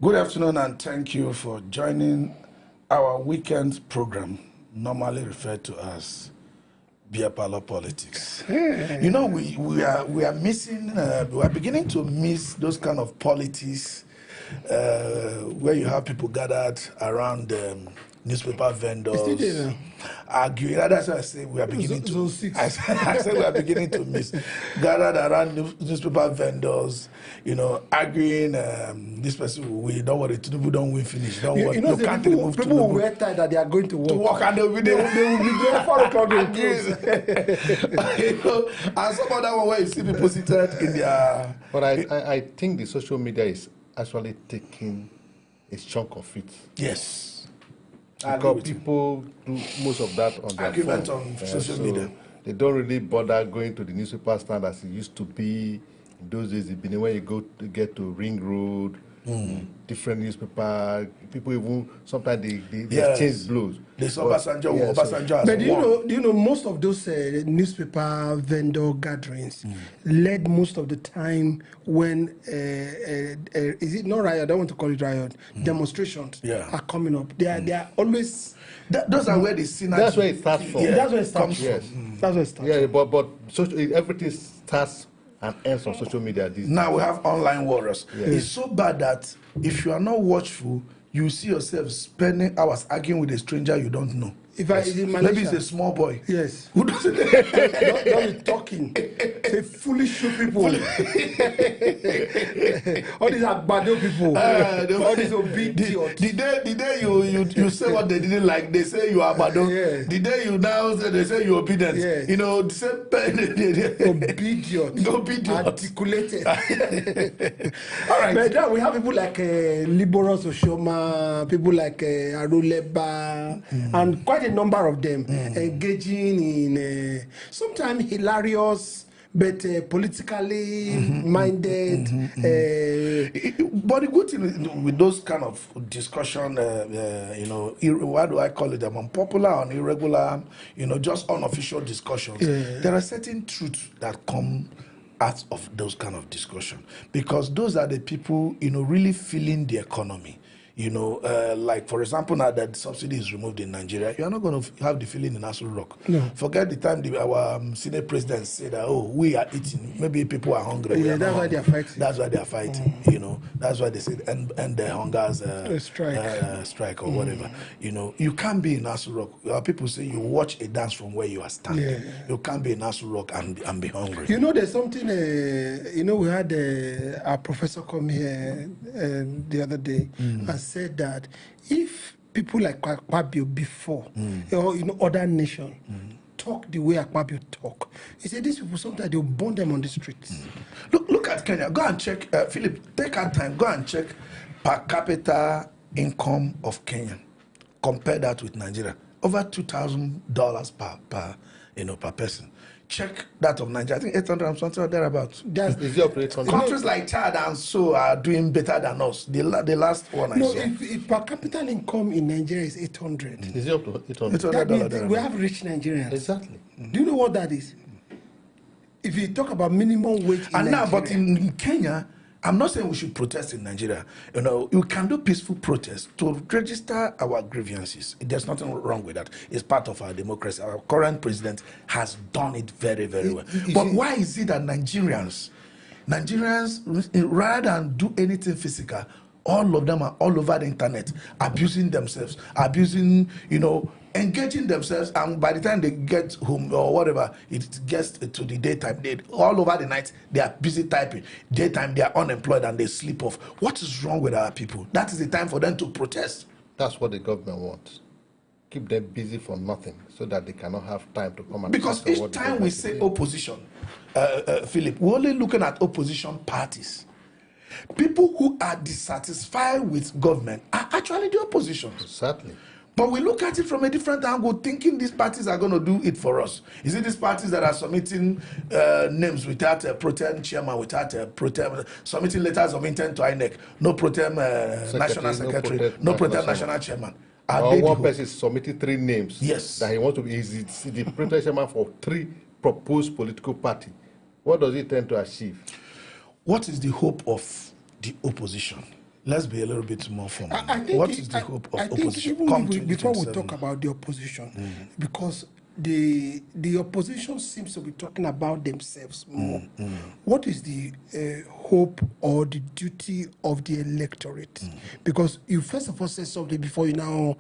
Good afternoon and thank you for joining our weekend program, normally referred to as Beer Parlor Politics. You know, we are missing, we are beginning to miss those kind of politics where you have people gathered around newspaper vendors arguing. That's why I say we are beginning to. I say we are beginning to miss gathered around newspaper vendors. You know, arguing. This person, we don't worry. Tinubu don't win finish. Don't worry. You can't remove people Tinubu. Will wear tie that they are going to work. To work and they will be there. They will be there 4 o'clock. You know, and some other one where you see people seated in their. But I think the social media is actually taking a chunk of it. Yes. Because people do most of that on their argument phone. on social media. They don't really bother going to the newspaper stand as it used to be. In those days, when you go to get to Ring Road, different newspaper, people even sometimes they exchange blows. They saw Obasanjo. But do you know most of those newspaper vendor gatherings led most of the time when is it not riot? I don't want to call it riot. Demonstrations are coming up. They are always. Those are where the synergy. That's where it starts from. Yeah, that's where it starts. Yes. That's where it starts. Yeah, but everything starts and ends on social media. Now we have online warriors. Yeah. It's so bad that if you are not watchful, you see yourself spending hours arguing with a stranger you don't know. If I in Malaysia, maybe it's a small boy. Yes. Who doesn't don't be talking. They foolish people. All these Akpabio people. All these obedient. The day you say what they didn't like, they say you are Bado. Yeah. The day you now say they say you're obedient. Yeah. You know, the same obedient. Articulated. All right. But now we have people like Liberos Oshoma, people like Aruleba, and quite a number of them engaging in sometimes hilarious but politically minded. But the good thing with those kind of discussion, you know, what do I call it? Unpopular and irregular, you know, just unofficial discussions. There are certain truths that come out of those kind of discussion, because those are the people, you know, really feeling the economy. You know, like for example, now that the subsidy is removed in Nigeria, you are not going to have the feeling in Aso Rock. No. Forget the time our Senate president said that, oh, we are eating, maybe people are hungry. Yeah, that's why they are fighting. That's why they are fighting. You know, that's why they said and the hunger's strike or whatever. You know, you can't be in Aso Rock. People say you watch a dance from where you are standing. Yeah. You can't be in Aso Rock and be hungry. You know, there's something. You know, we had our professor come here the other day and said that if people like Akpabio before, or you know, other nations talk the way Akpabio talk, he said these people sometimes they'll burn them on the streets. Look at Kenya. Go and check, Philip. Take our time. Go and check per capita income of Kenya. Compare that with Nigeria. Over $2,000 per person. Check that of Nigeria. I think 800 and something or thereabouts. Countries like Chad and so are doing better than us. The last one I saw. If per capita income in Nigeria is 800. Is it up to 800? That means we have rich Nigerians. Exactly. Do you know what that is? If you talk about minimum wage in Nigeria, but in Kenya, I'm not saying we should protest in Nigeria. You know, you can do peaceful protests to register our grievances. There's nothing wrong with that. It's part of our democracy. Our current president has done it very, very well. But why is it that Nigerians, rather than do anything physical, all of them are all over the internet, abusing themselves, you know, engaging themselves, and by the time they get home or whatever, it gets to the daytime. All over the night, they are busy typing. Daytime, they are unemployed and they sleep off. What is wrong with our people? That is the time for them to protest. That's what the government wants. Keep them busy for nothing so that they cannot have time to come and... Because each time we say opposition, Philip, we're only looking at opposition parties. People who are dissatisfied with government are actually the opposition. Certainly. But we look at it from a different angle, thinking these parties are going to do it for us. Is it these parties that are submitting names without a pro-tem chairman, without a pro-tem, submitting letters of intent to INEC, no pro-tem national secretary, no pro-tem national chairman? One person submitted 3 names. Yes. That he wants to be the pro-tem chairman for 3 proposed political parties. What does it tend to achieve? What is the hope of the opposition? let's be a little bit more formal. I think What is the hope of I think opposition? even Come before we 2027. talk about the opposition, because the opposition seems to be talking about themselves more. What is the hope or the duty of the electorate? Because you first of all said something before you now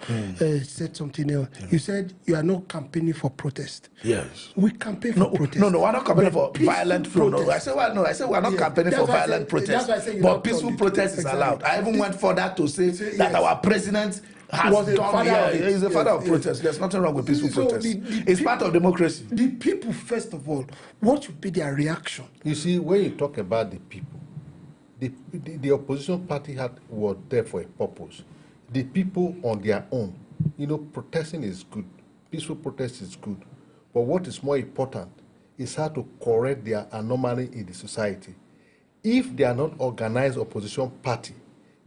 said something else. You said you are not campaigning for protest. Yes. We campaign for protest. No, we're not campaigning for Peaceful violent flow. No, I said, well, no, I said we're not Yes, campaigning that's for why I violent said- protest. that's why I said you're But not peaceful on the- protest is exactly. allowed. I even went further to say Yes. that our president has Was a done. father Yeah, of it. he's a father Yes, of yes. protest. There's nothing wrong with peaceful So protest. the It's part of democracy. The people, first of all, what should be their reaction? You see, when you talk about the people, the opposition party was there for a purpose. The people on their own, protesting is good. Peaceful protest is good. But what is more important is how to correct their anomaly in the society. If they are not organized opposition party,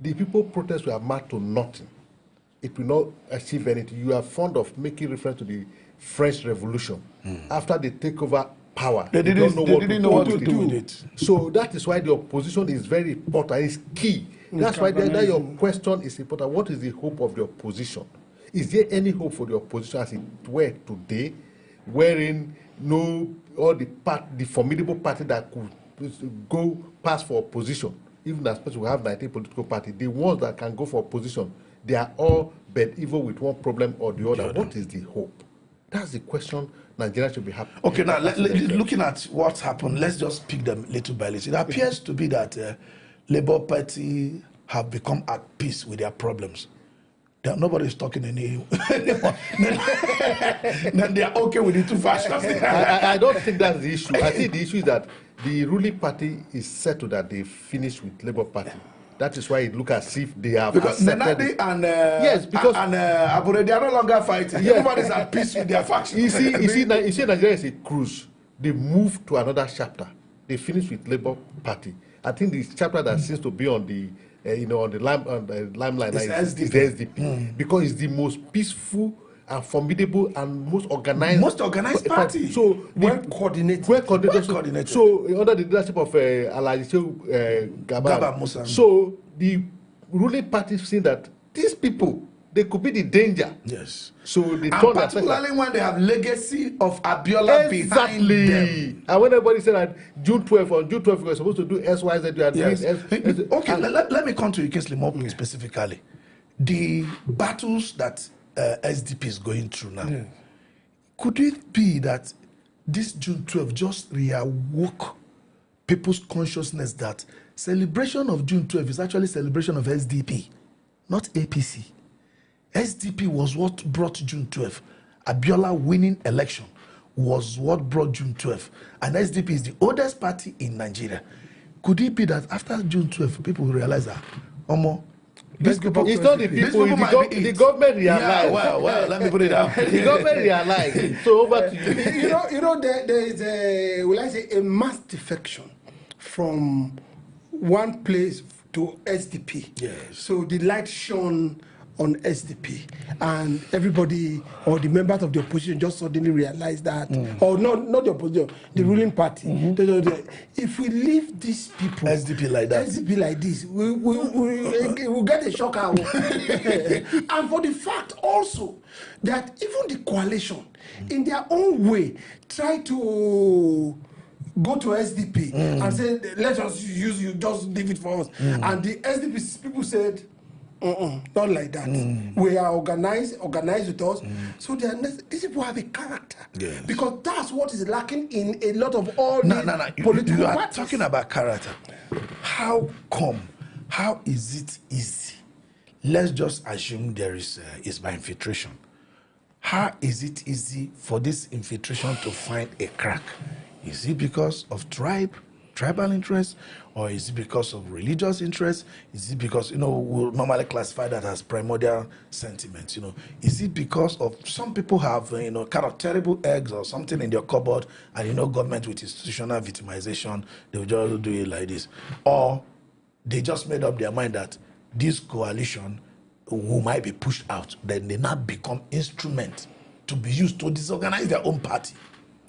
the people protest will amount to nothing. It will not achieve anything. You are fond of making reference to the French Revolution. After they take over power, They didn't know what to do with it. So that is why the opposition is very important. It's key. That's why that your question is important. What is the hope of the opposition? Is there any hope for the opposition as it were today, wherein the formidable party that could go pass for opposition, even as we have 19 political parties, the ones that can go for opposition, they are all bed evil with one problem or the other. What is the hope? That's the question Nigeria should be happy. Okay, now looking at what's happened, let's just pick them little by little. It appears to be that Labour Party have become at peace with their problems. Nobody is talking anymore. Then they are okay with the two factions. I don't think that's the issue. I think the issue is that the ruling party is settled that they finished with Labour Party. That is why it looks as if they have because accepted Nenadi and Abure, they are no longer fighting. Yes. Everybody is at peace with their faction. You see, Nigeria is a cruise. They move to another chapter. They finish with Labour Party. I think the chapter that seems to be on the limelight It's is the SDP because it's the most peaceful and formidable and most organized party. So Well coordinated. So under the leadership of Alhaji Gaba Musa. So the ruling party seen that these people, they could be the danger. Yes. So they And turn particularly when they have legacy of Abiola behind them. And when everybody said that June 12th we were supposed to do SYZ, we are Yes. doing Okay, let me come to you, Kingsley, more specifically. The battles that SDP is going through now, could it be that this June 12th just reawoke people's consciousness that celebration of June 12th is actually celebration of SDP, not APC? SDP was what brought June 12th. Abiola winning election was what brought June 12th. And SDP is the oldest party in Nigeria. Could it be that after June 12th, people realize that, these people, it's not the people, the government realized. Yeah, well, let me put it down. The government realized. So over to you. There is a mass defection from one place to SDP. Yes. So the light shone on SDP, and everybody or the members of the opposition just suddenly realized that, or not the opposition, the ruling party. If we leave these people, SDP like that, SDP like this, we'll get a shock. And for the fact also that even the coalition, in their own way, try to go to SDP and say, let us use you, just leave it for us. And the SDP people said, not like that. We are organized with us. So these people have a character. Yes. Because that's what is lacking in a lot of all the political you are parties. talking about character. How is it easy? Let's just assume there is by infiltration. How is it easy for this infiltration to find a crack? Is it because of tribal interest, or is it because of religious interest? Is it because, we'll normally classify that as primordial sentiments, Is it because of some people have, kind of terrible eggs or something in their cupboard, and, government with institutional victimization, they will just do it like this. Or they just made up their mind that this coalition who might be pushed out, then they now become instrument to be used to disorganize their own party.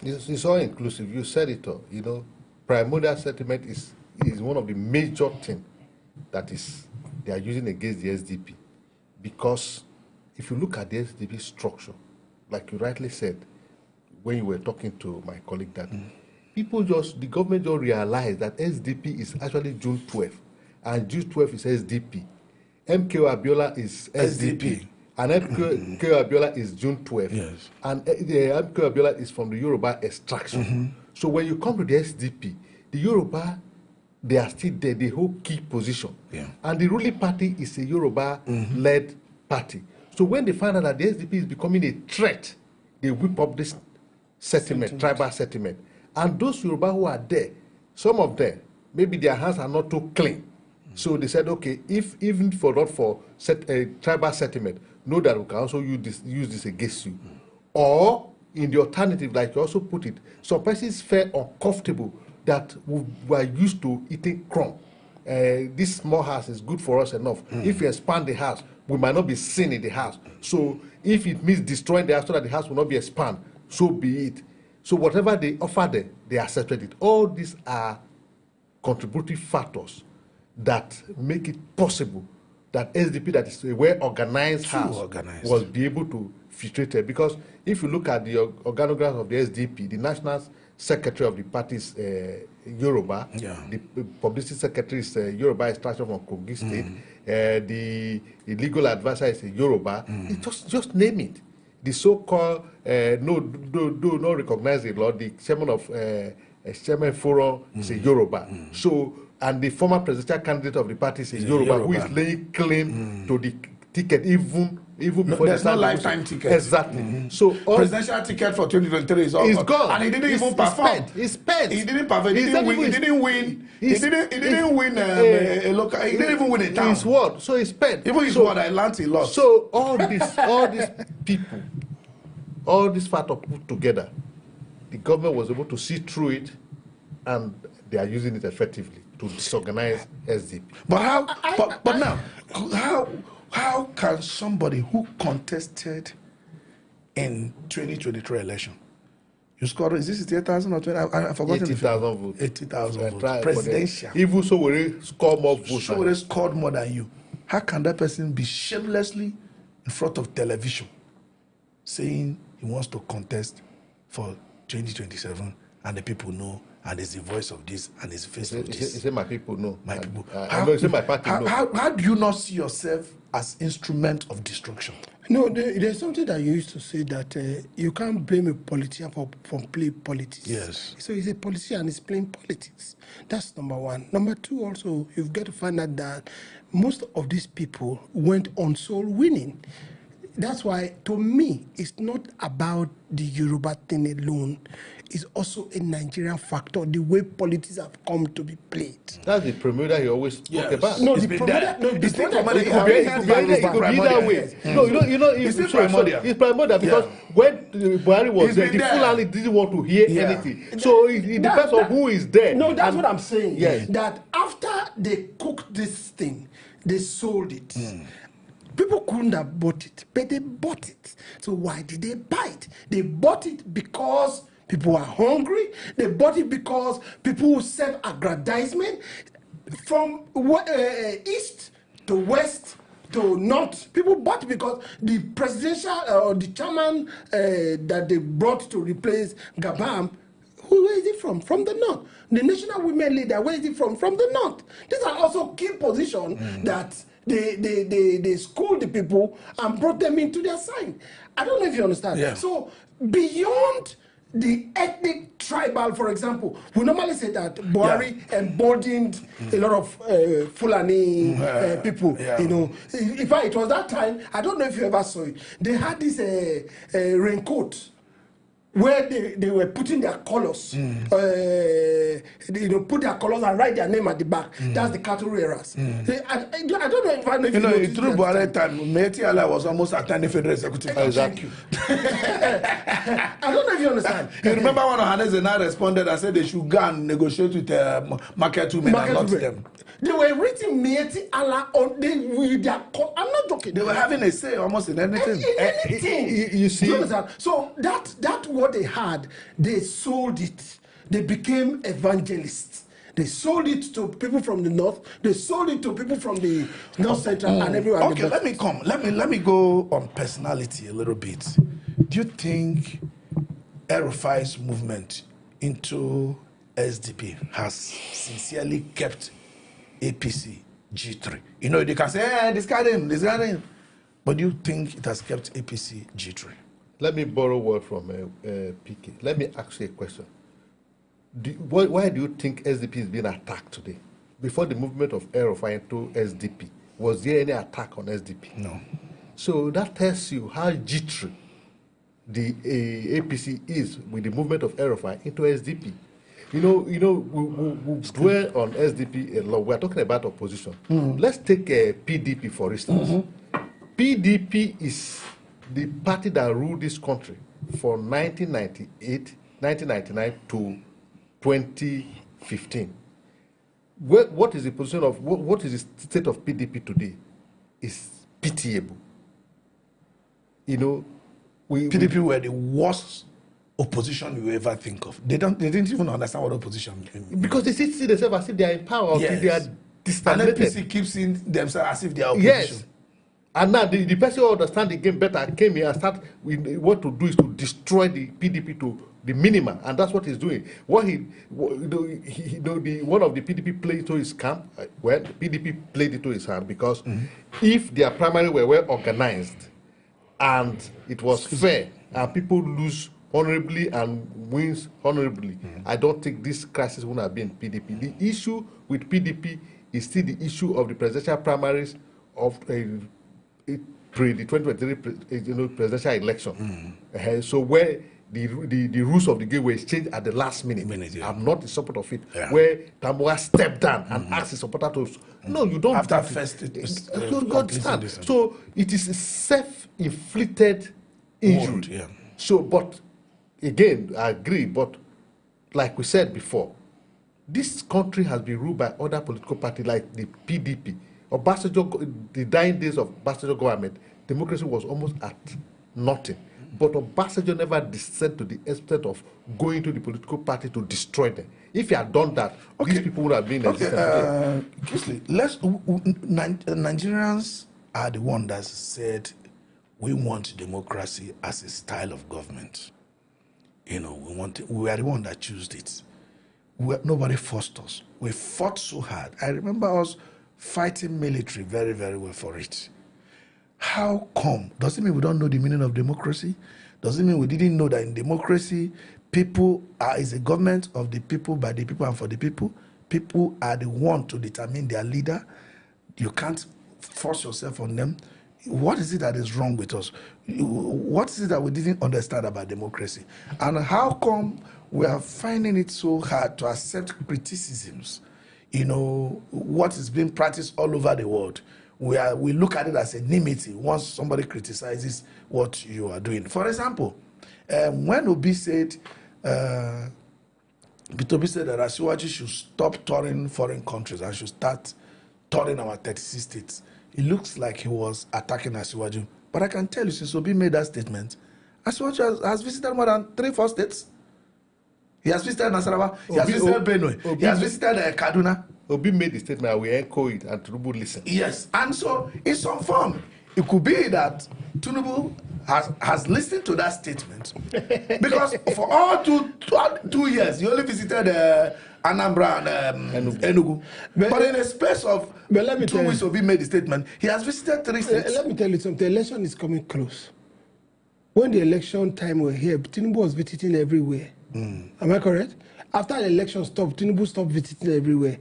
It's all inclusive. You said it all. Primordial sentiment is one of the major things that is they are using against the SDP. Because if you look at the SDP structure, like you rightly said, when you were talking to my colleague, that the government just realized that SDP is actually June 12th, and June 12th is SDP. MKO Abiola is SDP. And MKO Abiola is June 12th. Yes. And MKO Abiola is from the Yoruba extraction. So when you come to the SDP, the Yoruba, they are still there, they hold key position. Yeah. And the ruling party is a Yoruba-led party. So when they find out that the SDP is becoming a threat, they whip up this settlement, tribal settlement. And those Yoruba who are there, some of them, maybe their hands are not too clean. So they said, okay, if even not for tribal settlement, know that we can also use this against you. Or in the alternative, like you also put it, some persons felt uncomfortable that we were used to eating crumb. This small house is good for us enough. If we expand the house, we might not be seen in the house. So if it means destroying the house so that the house will not be expanded, so be it. So whatever they offer them, they accepted it. All these are contributory factors that make it possible that SDP, that is a well-organized house, was be able to filtrate it. Because if you look at the organograms of the SDP, the national secretary of the party is Yoruba, the publicity secretary is Yoruba extraction from Kogi State, the legal advisor is Yoruba. Just name it. The so-called no recognize the law, the chairman of Chairman Forum is a Yoruba. So, and the former presidential candidate of the party is a Yoruba, who is laying claim to the ticket even before there's no lifetime ticket. Exactly. So presidential ticket for 2023 is all gone. And he didn't even perform. He spent. He didn't perform. He didn't win. He didn't win a local. He didn't even win a town. His word. So he spent. Even his word, I learned he lost. So all these people, all these factors put together, the government was able to see through it, and they are using it effectively to disorganize SDP. But now, how can somebody who contested in 2023 election, you scored, is this 8,000 or 20? I forgot 80,000 votes. 80,000 votes. Presidential. Even so, we scored more votes. So we scored more than you. How can that person be shamelessly in front of television saying he wants to contest for 2027 and the people know, and it's the voice of this and it's the face of this? He said my people know. My people. I know, he said my party know. How do you not see yourself as instrument of destruction? No, there's something that you used to say that you can't blame a politician for playing politics. Yes. So he's a politician and he's playing politics. That's number one. Number two, also, you've got to find out that most of these people went on soul winning. That's why, to me, it's not about the Yoruba thing alone. It's also a Nigerian factor, the way politics have come to be played. That's the Bermuda he always spoke about. No, It's the been Bermuda, there. no, the It's been Bermuda, primordial. It could be either way. No, It's primordial. It's primordial because when Buhari was there, the there. Fulani didn't want to hear anything. So it depends on who is there. No, that's what I'm saying. Yes. That after they cooked this thing, they sold it. People couldn't have bought it, but they bought it. So why did they buy it? They bought it because people are hungry. They bought it because people serve aggrandizement from east to west to north. People bought it because the presidential or the chairman that they brought to replace Gabam, where is it from? From the north. The national women leader, where is it from? From the north. These are also key positions that they schooled the people and brought them into their side. I don't know if you understand. Yeah. So beyond the ethnic tribal, for example, we normally say that Buhari emboldened a lot of Fulani people. Yeah. You know, in fact, it was that time. I don't know if you ever saw it. They had this raincoat where they were putting their colors, put their colors and write their name at the back. That's the cattle rearers. I don't know if I know if you know, in through Buhari time, Meti Allah was almost attending federal executive. Thank you. I don't know if you understand. You remember when Ohaneze responded and said they should go and negotiate with market women and not them. They were written Mieti Allah on with their. I'm not joking. They were having a say almost in anything. In anything. You see, you understand? So that what they had, they sold it. They became evangelists. They sold it to people from the north. They sold it to people from the north central and everywhere. Okay, let me go on personality a little bit. Do you think El-Rufai's movement into SDP has sincerely kept APC G3? You know, they can say, hey, discard him. But do you think it has kept APC G3? Let me borrow a word from PK. Let me ask you a question. Why do you think SDP is being attacked today? Before the movement of El-Rufai into SDP, was there any attack on SDP? No. So that tells you how jittery the APC is with the movement of El-Rufai into SDP. We dwell on SDP a lot. We are talking about opposition. Let's take PDP, for instance. PDP is the party that ruled this country from 1999 to 2015. What is the position of, what is the state of PDP today? Is pitiable. PDP were the worst opposition you ever think of. They didn't even understand what opposition means. Because they see themselves as if they are in power, yes. they are distant. NNPC keeps seeing themselves as if they are opposition. Yes. And now the person who understands the game better came here and started, what to do is to destroy the PDP to the minimum, and that's what he's doing. One of the PDP played to his camp. Well, PDP played it to his hand because if their primary were well organized and it was fair and people lose honorably and wins honorably, I don't think this crisis would have been PDP. The issue with PDP is still the issue of the presidential primaries of the 2023 presidential election. So where the rules of the game were changed at the last minute. I'm not in support of it. Where Tamboa stepped down and asked his supporter to, no, you don't. After first, you understand. So it is a self-inflicted injury. So, but again, I agree. But like we said before, this country has been ruled by other political parties like the PDP. The dying days of Obasanjo government, democracy was almost at nothing. But Obasanjo never descended to the extent of going to the political party to destroy them. If he had done that, these people would have been Kisley, Nigerians are the ones that said we want democracy as a style of government. We are the ones that chose it. Nobody forced us. We fought so hard. I remember us fighting military very, very well for it. How come? Does it mean we don't know the meaning of democracy? Does it mean we didn't know that in democracy, people is a government of the people, by the people, and for the people? People are the one to determine their leader. You can't force yourself on them. What is it that is wrong with us? What is it that we didn't understand about democracy? And how come we are finding it so hard to accept criticisms? What is being practiced all over the world. We look at it as enmity once somebody criticizes what you are doing. For example, when Obi said, that Asiwaju should stop touring foreign countries and should start touring our 36 states, it looks like he was attacking Asiwaju. But I can tell you, since Obi made that statement, Asiwaju has visited more than 3-4 states. He has visited Nasarawa, he has visited Benue, he has visited Kaduna. Obi made the statement, we echo it, and Tinubu listen. Yes, and so in some form, it could be that Tinubu has listened to that statement because for all two years, he only visited Anambra and Enugu. But in a space of 2 weeks, Obi made the statement, he has visited 3 states. Let me tell you something, the election is coming close. When the election time were here, Tinubu was visiting everywhere. Am I correct? After the election stopped, Tinubu stopped visiting everywhere.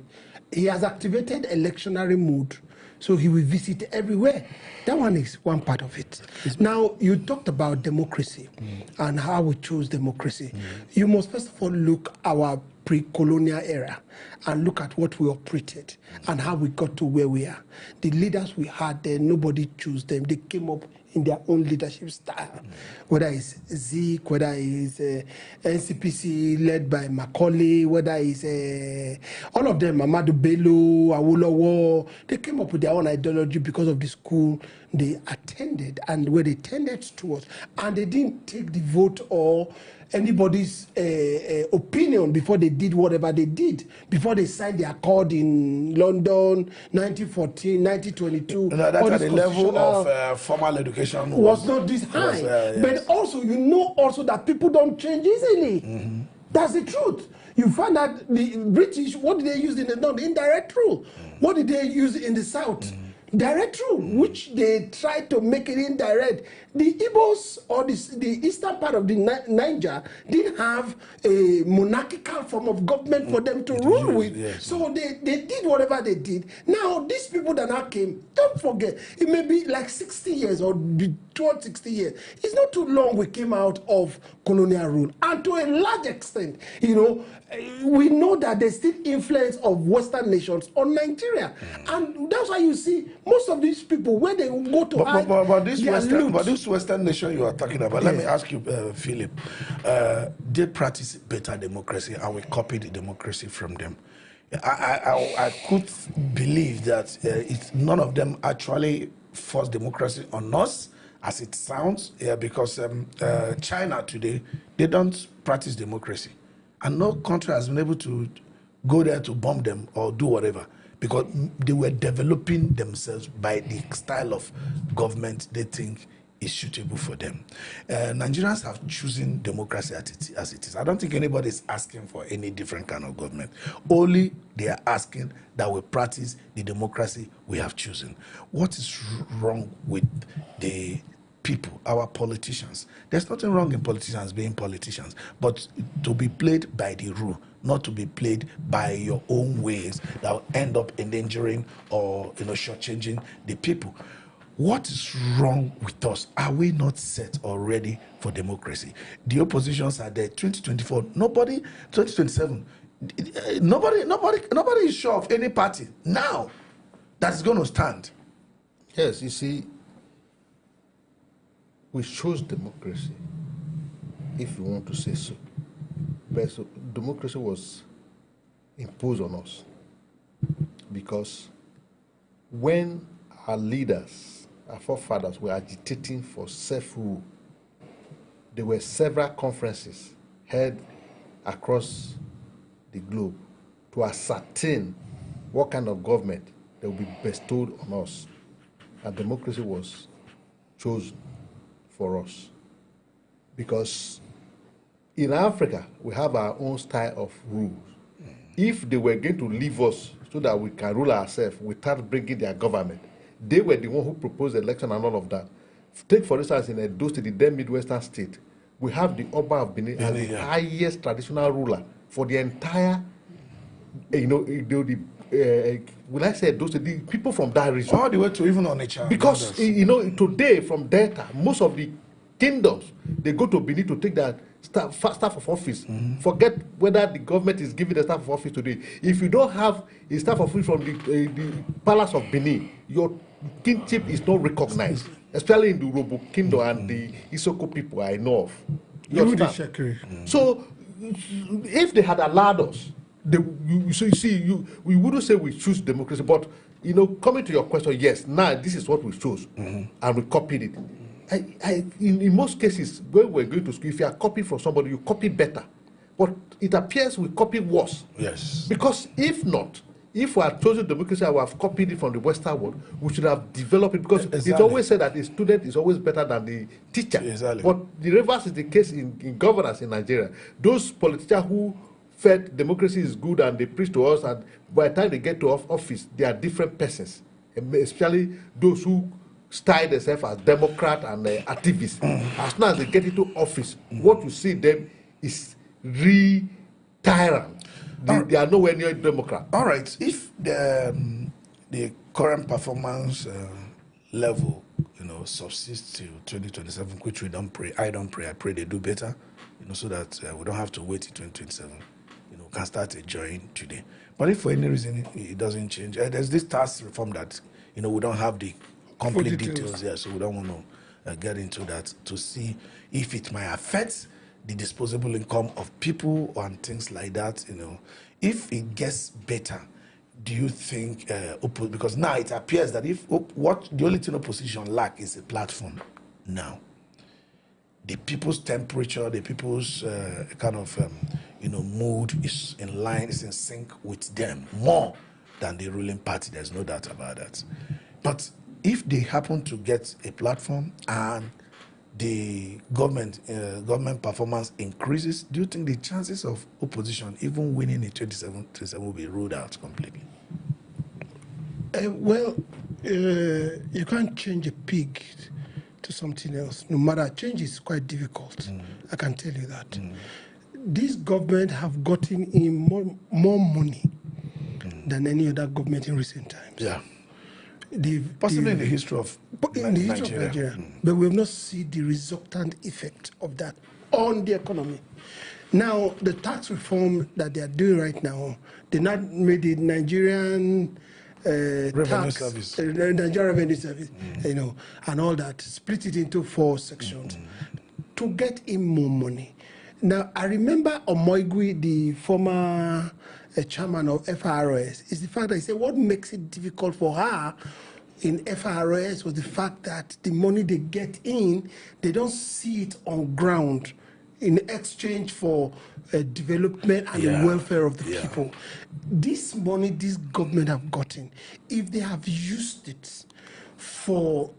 He has activated electionary mode, so he will visit everywhere. That one is one part of it. Now, you talked about democracy and how we choose democracy. You must first of all look our pre-colonial era and look at what we operated and how we got to where we are. The leaders we had there, nobody chose them. They came up in their own leadership style, whether it's Zeke, whether it's NCPC led by Macaulay, whether it's all of them, Ahmadu Bello, Awolowo, they came up with their own ideology because of the school they attended, and when they attended to us, and they didn't take the vote or anybody's opinion before they did whatever they did, before they signed the accord in London, 1914, 1922. No, that's at the level of formal education was not this high. Yes. But also, you know also that people don't change easily. That's the truth. You find that the British, what did they use in the north? Indirect rule. What did they use in the south? Direct rule, which they tried to make it indirect. The Igbos or the eastern part of the Niger didn't have a monarchical form of government for them to rule with. Yes. So they did whatever they did. Now, these people that now came, don't forget, it may be like 60 years or towards 60 years. It's not too long we came out of colonial rule. And to a large extent, you know, we know that there's still influence of Western nations on Nigeria. And that's why you see most of these people, when they go to but this Western nation you are talking about, let me ask you, Philip, they practice better democracy and we copy the democracy from them. I could believe that none of them actually force democracy on us, as it sounds, because China today, they don't practice democracy. And no country has been able to go there to bomb them or do whatever, because they were developing themselves by the style of government they think is suitable for them. Nigerians have chosen democracy as it is. I don't think anybody is asking for any different kind of government. Only they are asking that we practice the democracy we have chosen. What is wrong with the people, our politicians? There's nothing wrong in politicians being politicians, but to be played by the rule, not to be played by your own ways that will end up endangering or shortchanging the people. What is wrong with us? Are we not set already for democracy? The oppositions are there. 2024, nobody. 2027, nobody is sure of any party now that is going to stand. Yes, you see, we chose democracy, if you want to say so. But so democracy was imposed on us because when our leaders, our forefathers, were agitating for self-rule, there were several conferences held across the globe to ascertain what kind of government that will be bestowed on us. And democracy was chosen for us. Because in Africa, we have our own style of rules. If they were going to leave us so that we can rule ourselves without bringing their government, they were the one who proposed the election and all of that. Take, for instance, in Edo State, the then Midwestern state, we have the Oba of Benin as the highest traditional ruler for the entire, when I say Edo State, the people from that region. All the way to even Onitsha. Because, today from Delta, most of the kingdoms, they go to Benin to take their staff of office. Forget whether the government is giving the staff of office today. If you don't have a staff of office from the palace of Benin, your kingship is not recognized, especially in the Urobo kingdom and the Isoko people I know of. You understand? So, if they had allowed us, we wouldn't say we choose democracy, but coming to your question, yes, now this is what we chose, and we copied it. In most cases, when we're going to school, if you are copying from somebody, you copy better. But it appears we copy worse. Yes. Because if not, if we had chosen democracy and we have copied it from the Western world, we should have developed it. Because it's always said that the student is always better than the teacher. Exactly. But the reverse is the case in governance in Nigeria. Those politicians who felt democracy is good and they preach to us, and by the time they get to office, they are different persons. Especially those who style themselves as Democrat and activists. As soon as they get into office, what you see them is tyrant. They are nowhere near Democrat. All right. If the current performance level, subsists to 2027, which we don't pray, I don't pray, I pray they do better, so that we don't have to wait till 2027. Can start enjoying today. But if for any reason it doesn't change, there's this tax reform that we don't have the complete details here, so we don't want to get into that to see if it might affect the disposable income of people and things like that. If it gets better, do you think, because now it appears that if what the only thing opposition lack is a platform now. The people's temperature, the people's mood is in line, is in sync with them more than the ruling party. There's no doubt about that. But if they happen to get a platform and the government performance increases, do you think the chances of opposition even winning in 2027 will be ruled out completely? You can't change a pig to something else. No matter, change is quite difficult. I can tell you that. This government have gotten in more money than any other government in recent times. Yeah. Possibly in the history of Nigeria. But we have not seen the resultant effect of that on the economy. Now, the tax reform that they are doing right now, they not made the Nigerian Revenue Service, Nigerian Revenue Service, and all that, split it into 4 sections to get in more money. Now, I remember Amaewhule, the former chairman of FRS, is the fact that he said what makes it difficult for her in FRS was the fact that the money they get in, they don't see it on ground in exchange for development and the welfare of the people. This money this government have gotten, if they have used it for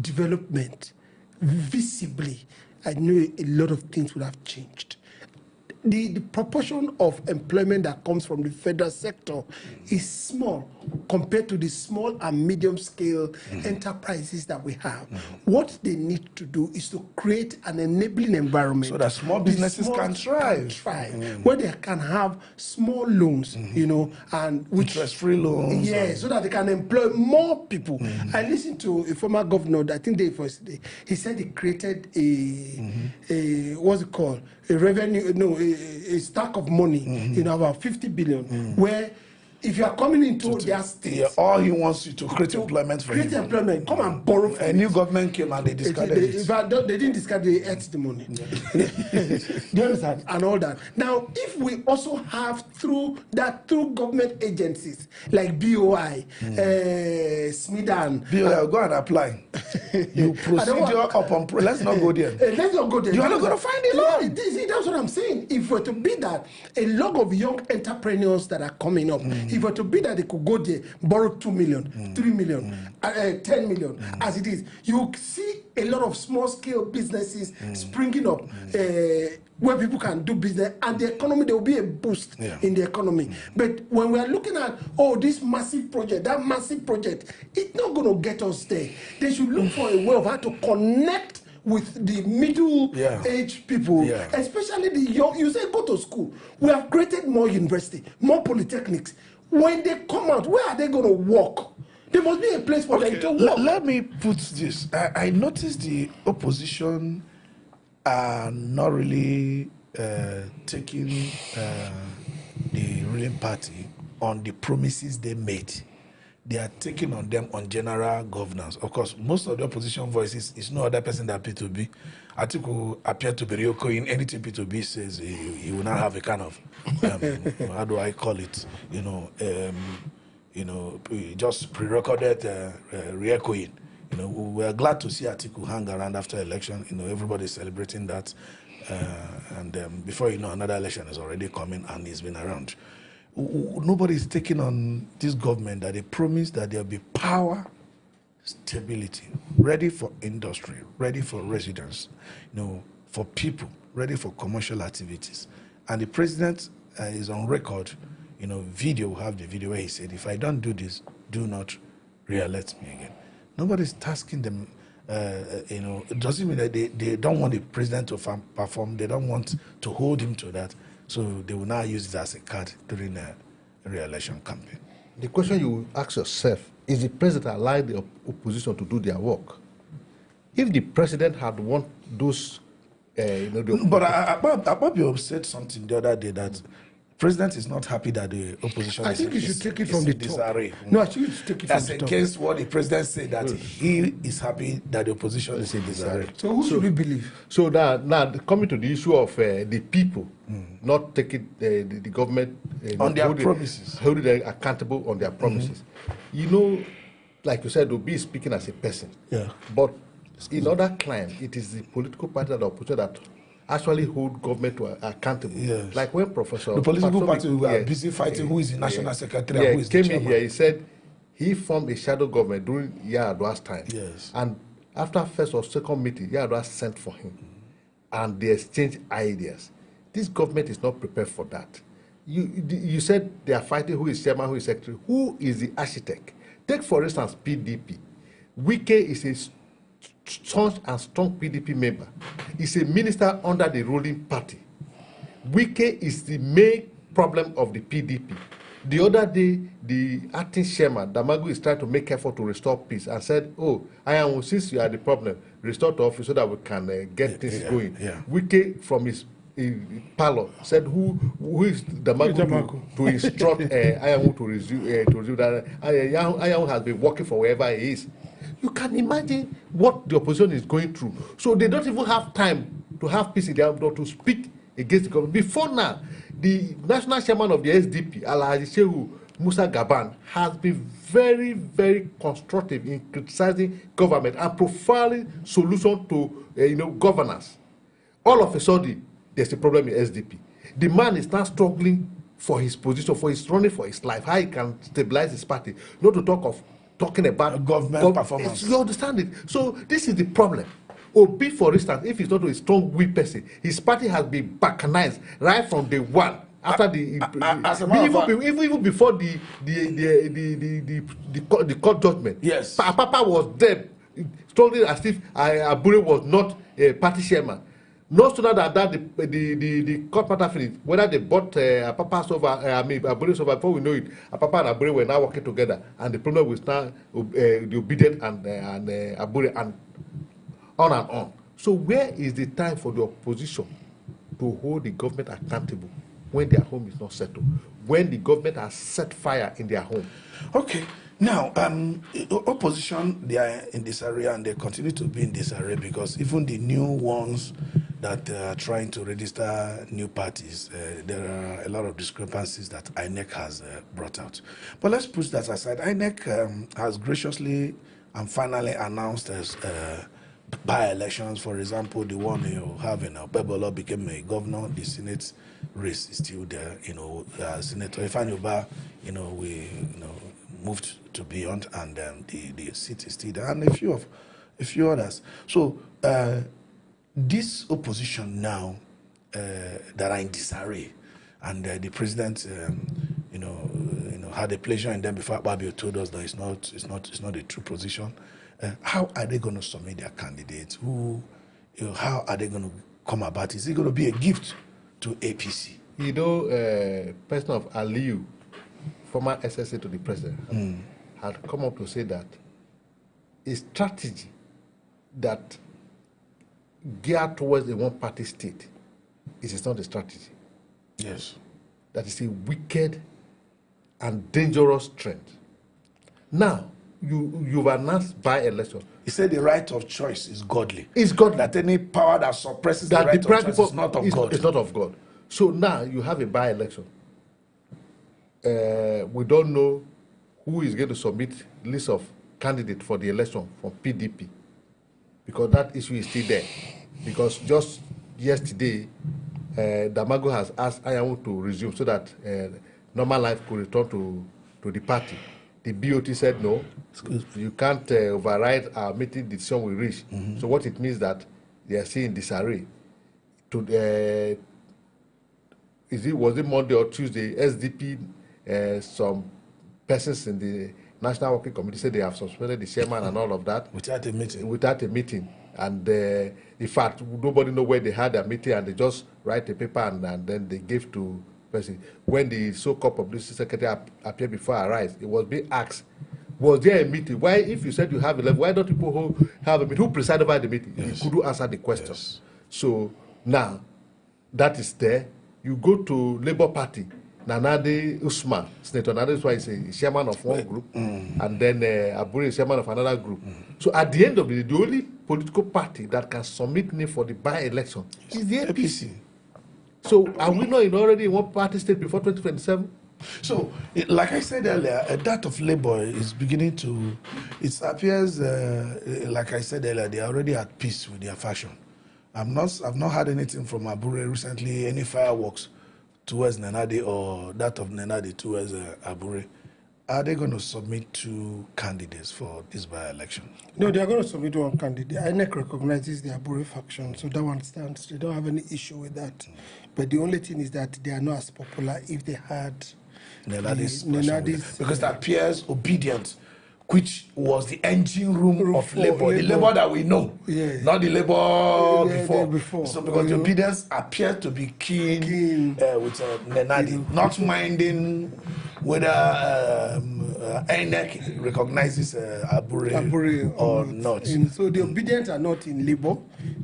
development visibly, I know a lot of things would have changed. The proportion of employment that comes from the federal sector is small compared to the small and medium scale enterprises that we have. What they need to do is to create an enabling environment so that small businesses can thrive. Where they can have small loans, and interest-free loans. Yeah, so that they can employ more people. I listened to a former governor, I think he said he created a what's it called? A revenue, a stack of money, about 50 billion, where if you are coming into their state, all he wants you to create employment for him. Create employment, come and borrow. A new government came and they discarded it. They didn't discard, they ate the money. Do you understand? And all that. Now, if we also have through government agencies like BOI, SMIDAN. BOI, go and apply. You procedure upon. Let's not go there. Let's not go there. You are not going to find it long. That's what I'm saying. If we're to be that, a lot of young entrepreneurs that are coming up, if we're to be that, they could go there, borrow 2 million, 3 million, 10 million, as it is. You see a lot of small-scale businesses springing up where people can do business, and the economy, there will be a boost in the economy. But when we are looking at, this massive project, that massive project, it's not going to get us there. They should look for a way of how to connect with the middle-aged people, especially the young. You say go to school. We have created more university, more polytechnics. When they come out, where are they going to work? There must be a place for them to work. Let me put this. I noticed the opposition are not really taking the ruling party on the promises they made. They are taking on them on general governance. Of course, most of the opposition voices is no other person than P2B. Atiku appeared to be reoccurring anything P2B says. He will not have a kind of how do I call it? Just pre-recorded reechoing. We are glad to see Atiku hang around after election. Everybody is celebrating that, and before you know, another election is already coming, and he's been around. Nobody is taking on this government that they promise that there'll be power, stability, ready for industry, ready for residents, for people, ready for commercial activities. And the president is on record, video, we have the video where he said, if I don't do this, do not re-elect me again. Nobody's tasking them, it doesn't mean that they don't want the president to perform, they don't want to hold him to that. So they will now use it as a card during a re-election campaign. The question you ask yourself, is the president allowing the opposition to do their work? If the president had won those... But Akpabio said something the other day that president is not happy that the opposition I think you should take it from the top. disarray. No, I think you should take it That's from the top. against what the president said, that he is happy that the opposition is in disarray. So who should we believe? So now coming to the issue of the people not taking the government on their promises, holding them accountable on their promises. You know, like you said, Obi is speaking as a person. Yeah. But in other climes, it is the political party that opposition that actually hold government to accountable. Yes. Like when Professor the political party were busy fighting who is the national secretary and who is came the in chairman. here, he said he formed a shadow government during Yar'Adua's time. Yes. And after first or second meeting, Yar'Adua sent for him. And they exchanged ideas. This government is not prepared for that. You said they are fighting who is chairman, who is secretary. Who is the architect? Take, for instance, PDP. Wike is a staunch and strong PDP member. He's a minister under the ruling party. Wike is the main problem of the PDP. The other day, the acting chairman, Damagu, is trying to make effort to restore peace and said, oh, since you are the problem, restore to office so that we can get things going. Yeah. Wike, from his parlor, said who is Damagu to instruct Ayahu to resume that. Ayahu has been working for wherever he is. You can imagine what the opposition is going through. So they don't even have time to have peace in their door to speak against the government. Before now, the national chairman of the SDP, Alhaji Shehu Musa Gaban, has been very, very constructive in criticizing government and profiling solution to governance. All of a sudden, there's a problem in SDP. The man is now struggling for his position, running for his life, how he can stabilize his party, not to talking about government performance. You understand it? So this is the problem. Obi, for instance, if he's not a strong, weak person, his party has been balkanized right from day one. After even before the court judgment. Yes. Papa was dead, strongly as if Abure was not a party chairman. No sooner than that, the court matter finished. Whether they bought Papa's over, Abure's over, before we know it, Papa and Abure were now working together, and the problem was now the obedient and Abure and on. So where is the time for the opposition to hold the government accountable when their home is not settled? When the government has set fire in their home? Okay. Now, opposition, they are in disarray, and they continue to be in disarray because even the new ones that are trying to register new parties, there are a lot of discrepancies that INEC has brought out. But let's put that aside. INEC has graciously and finally announced as by-elections. For example, the one you have in Okpebholo became a governor. The Senate race is still there. Senator Ifeanyi, we moved to beyond, and the seat is still there, and a few others. So this opposition now that are in disarray, and the president, had a pleasure in them before Akpabio told us that it's not a true position. How are they going to submit their candidates? How are they going to come about? Is it going to be a gift to APC? Person of Aliyu, former SSA to the president, had come up to say that a strategy that geared towards a one-party state is not a strategy. Yes. That is a wicked and dangerous trend. Now, you've announced by-election. He said the right of choice is godly. It's godly. That any power that suppresses the right of choice is not of God. It's not of God. So now you have a by-election. We don't know who is going to submit list of candidates for the election from PDP, because that issue is still there. Because just yesterday, Damago has asked Ayahu to resume so that normal life could return to the party. The BOT said no, you can't override our meeting decision we reached. So what it means that they are still in disarray. Was it Monday or Tuesday? SDP, some persons in the National Working Committee said they have suspended the chairman and all of that. Without a meeting. And in fact, nobody know where they had their meeting, and they just write a paper and then they give to person. When the so-called publicity secretary appeared before I arrived, it was being asked, was there a meeting? Why, if you said you have 11, why don't people have a meeting? Who presided over the meeting? Yes. You couldn't answer the question. Yes. So now, that is there. You go to Labour Party. Nanade Usman, Senator Nanade Usman is a chairman of one group, and then Abure is chairman of another group. So at the end of the day, the only political party that can submit name for the by-election is the APC. So are we not already in one party state before 2027? So, like I said earlier, that of Labour is beginning to, it appears, like I said earlier, they are already at peace with their faction. I've not heard anything from Abure recently, any fireworks towards Nenadi or that of Nenadi towards Abure. Are they going to submit two candidates for this by-election? No, they are going to submit one candidate. INEC recognizes the Abure faction, so that one stands. They don't have any issue with that. But the only thing is that they are not as popular if they had Nenadi's because that appears obedient, which was the engine room of Labour, the Labour that we know, not the Labour before. So because the obedience appears to be keen with Nenadi, not minding whether INEC recognizes Abure or not. So the obedient are not in Labour.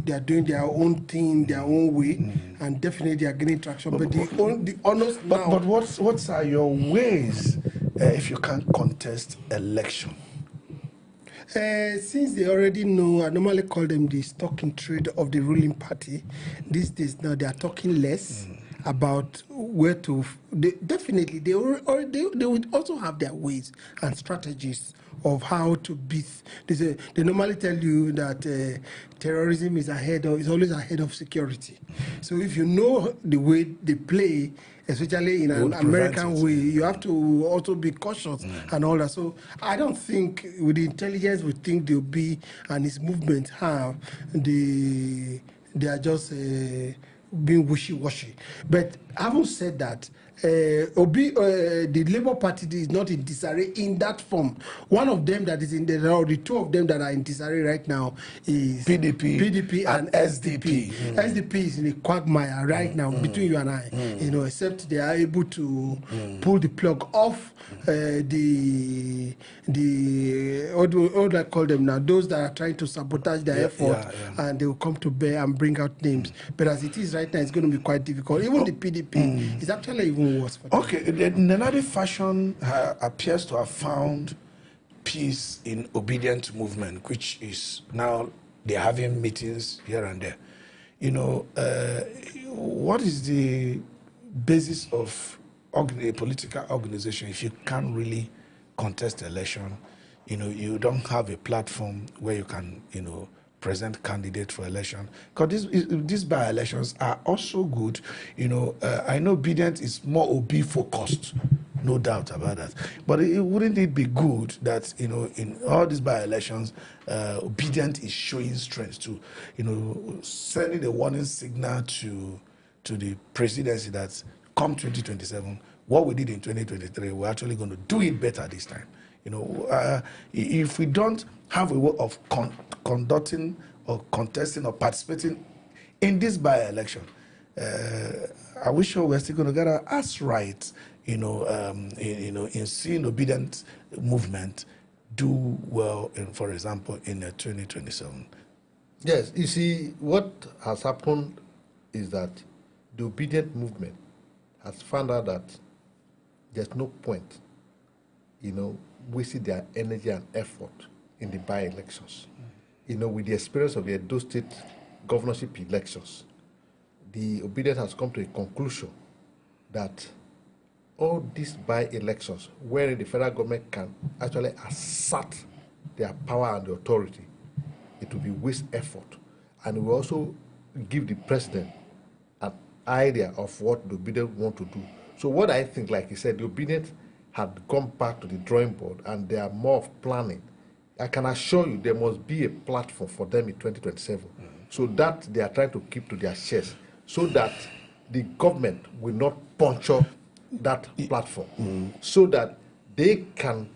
They are doing their own thing, their own way, and definitely they are getting traction. But the honest now. But what are your ways if you can't contest election? Since they already know, I normally call them the stock in trade of the ruling party. These days now they are talking less about where to. They would also have their ways and strategies of how to beat. They normally tell you that terrorism is always ahead of security. So if you know the way they play, especially in an American way, you have to also be cautious and all that. So I don't think with the intelligence we think they'll be and his movement have, they are just being wishy-washy. But having said that, the Labour Party is not in disarray in that form. One of them that is in the two of them that are in disarray right now is PDP and SDP. SDP is in a quagmire right now between you and I, except they are able to pull the plug off the what do I call them now? Those that are trying to sabotage their effort, and they will come to bear and bring out names. But as it is right now, it's going to be quite difficult. Even the PDP is actually even worse. For okay, the Nenadi faction appears to have found peace in obedient movement, which is now they're having meetings here and there. What is the basis of a political organization if you can't really contest election? You don't have a platform where you can, present candidate for election. Because these by-elections are also good. I know obedient is more OB focused, no doubt about that. But wouldn't it be good that, in all these by-elections, obedient is showing strength to, sending a warning signal to the presidency that come 2027, what we did in 2023, we're actually going to do it better this time. If we don't have a way of conducting or contesting or participating in this by-election, are we sure we're still going to get our ass right, in seeing obedient movement do well, for example, in 2027? Yes, you see, what has happened is that the obedient movement has found out that there's no point, wasting their energy and effort in the by-elections. With the experience of the Edo State governorship elections, the obedient has come to a conclusion that all these by-elections, where the federal government can actually assert their power and the authority, it will be waste effort, and it will also give the president an idea of what the obedient want to do. So what I think, like he said, the obedient had gone back to the drawing board and they are more of planning. I can assure you there must be a platform for them in 2027, so that they are trying to keep to their shares, so that the government will not puncture that platform, so that they can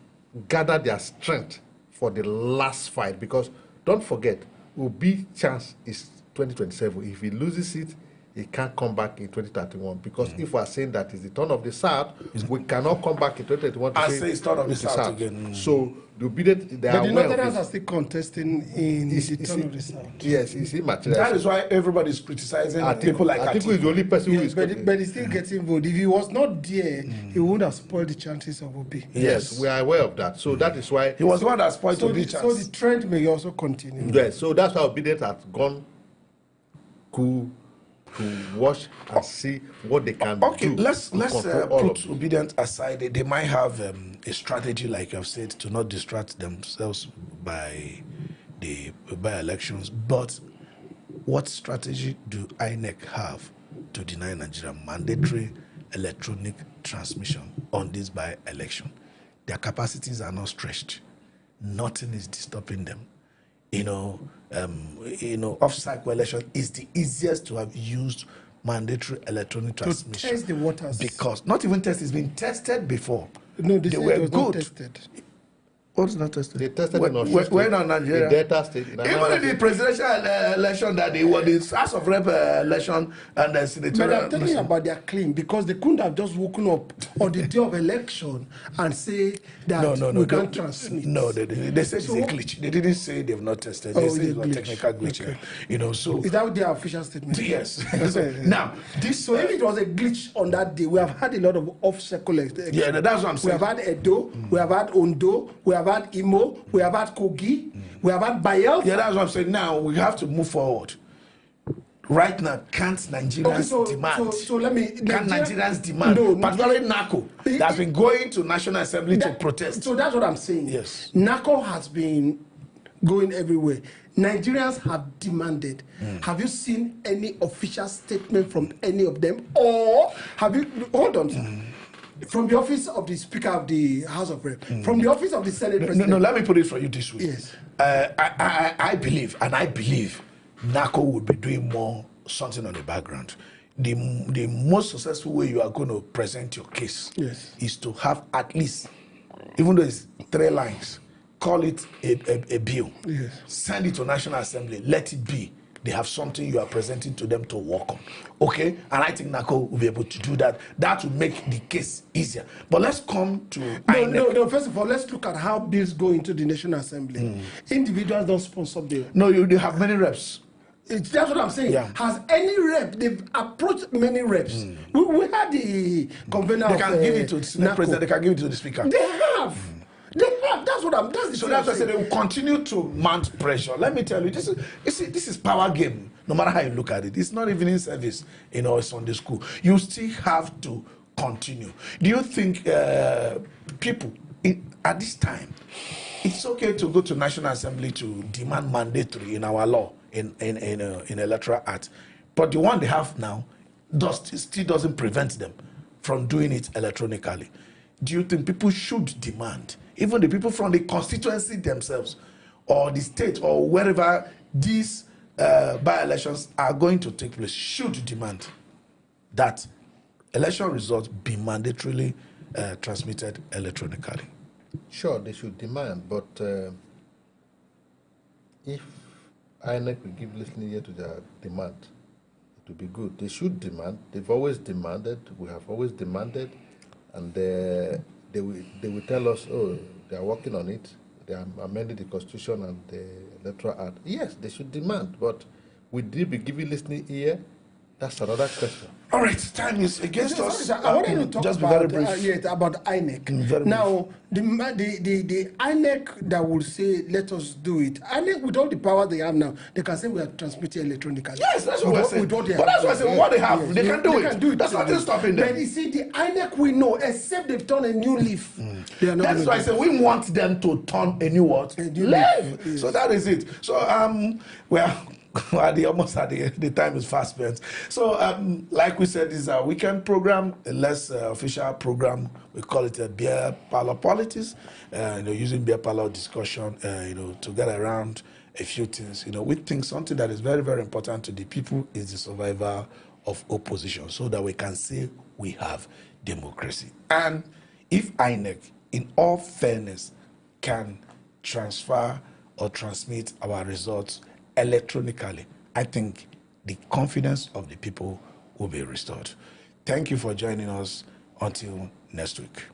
gather their strength for the last fight. Because don't forget, Obi's chance is 2027. If he loses it, he can't come back in 2031 because if we are saying that is the turn of the South, we cannot come back in 2031 to say it's turn of the South again. So the obedient, they But are the aware of Northerners it. are still contesting in the turn of the South. Yes, it's immaterial. That is why everybody is criticizing people like Atiku is the only person who is. But he's still getting vote. If he was not there, he would have spoiled the chances of Obi. Yes, we are aware of that. So that is why he was one that spoiled to be chance. So the trend may also continue. Yes, so that's why obedient has gone to watch and see what they can do. Okay, let's put of obedient aside. They might have a strategy, like I've said, to not distract themselves by the by-elections. But what strategy do INEC have to deny Nigeria mandatory electronic transmission on this by-election? Their capacities are not stretched. Nothing is disturbing them. Off-cycle election is the easiest to have used mandatory electronic transmission. To test the waters. Because not even test, it's been tested before. No, they were it was good. not tested. What's not tested? They tested in when on Nigeria. in Delta State. Even in the presidential election that they were, the House of Rep election and the senatorial. But I'm telling you about their claim because they couldn't have just woken up on the day of election and say that we can't transmit. No, they said it's a glitch. They didn't say they've not tested. They said it's a technical glitch. Okay. So is that their official statement? Yes. Now, so if it was a glitch on that day, we have had a lot of off-cycle elections. Yeah, that's what I'm saying. We have had Edo, we have had Ondo, we have had Imo, we have had Kogi, we have had Bayelsa. Yeah, that's what I'm saying. Now we have to move forward. Right now, can't Nigerians demand? So let me. Can Nigerians demand? Particularly NACO, that's been going to National Assembly to protest. So that's what I'm saying. Yes. NACO has been going everywhere. Nigerians have demanded. Have you seen any official statement from any of them? Or have you, hold on, from the office of the Speaker of the House of Rep, from the office of the Senate President? No, let me put it for you this way. Yes. I believe NACO would be doing more something on the background. The most successful way you are going to present your case is to have at least, even though it's 3 lines, call it a bill. Yes. Send it to National Assembly. Let it be. They have something you are presenting to them to work on. Okay? And I think NACO will be able to do that. That will make the case easier. But let's come to INEC. No, first of all, let's look at how bills go into the National Assembly. Individuals don't sponsor bill. No, they have many reps. That's what I'm saying. Yeah. Has any rep, they've approached many reps. We had the convener They of can give it to the Senate President, they can give it to the Speaker. They have. That's what I'm. That's the So thing that's why I I'm said saying. they will continue to mount pressure. Let me tell you, this is power game. No matter how you look at it, it's not even in service in our Sunday school. You still have to continue. Do you think people at this time, it's okay to go to National Assembly to demand mandatory in our law in electoral act, but the one they have now still doesn't prevent them from doing it electronically? Do you think people should demand, even the people from the constituency themselves, or the state, or wherever these by-elections are going to take place, should demand that election results be mandatorily transmitted electronically? Sure, they should demand, but if INEC will give listening ear to their demand, it will be good. They should demand. They've always demanded. We have always demanded. And they will tell us, oh, they are working on it. They are amending the Constitution and the Electoral Act. Yes, they should demand, but will they be giving listening ear? That's another question. All right, time is against us. I wanted to talk just about, be very brief. about INEC. Very now, the INEC that will say, let us do it. INEC, with all the power they have now, they can say we are transmitting electronically. Yes, that's what we're saying. But that's what I said. What they have, they can do it. That's nothing stopping them. But you see, the INEC we know, except they've turned a new leaf. They are not. That's why I said we want them to turn a new what? A new leaf. Yes. So that is it. So well. Almost at the time is fast spent. So, like we said, this is our weekend program, a less official program. We call it a beer parlor politics. Using beer parlor discussion, to get around a few things. We think something that is very, very important to the people is the survival of opposition, so that we can say we have democracy. And if INEC, in all fairness, can transfer or transmit our results electronically, I think the confidence of the people will be restored. Thank you for joining us. Until next week.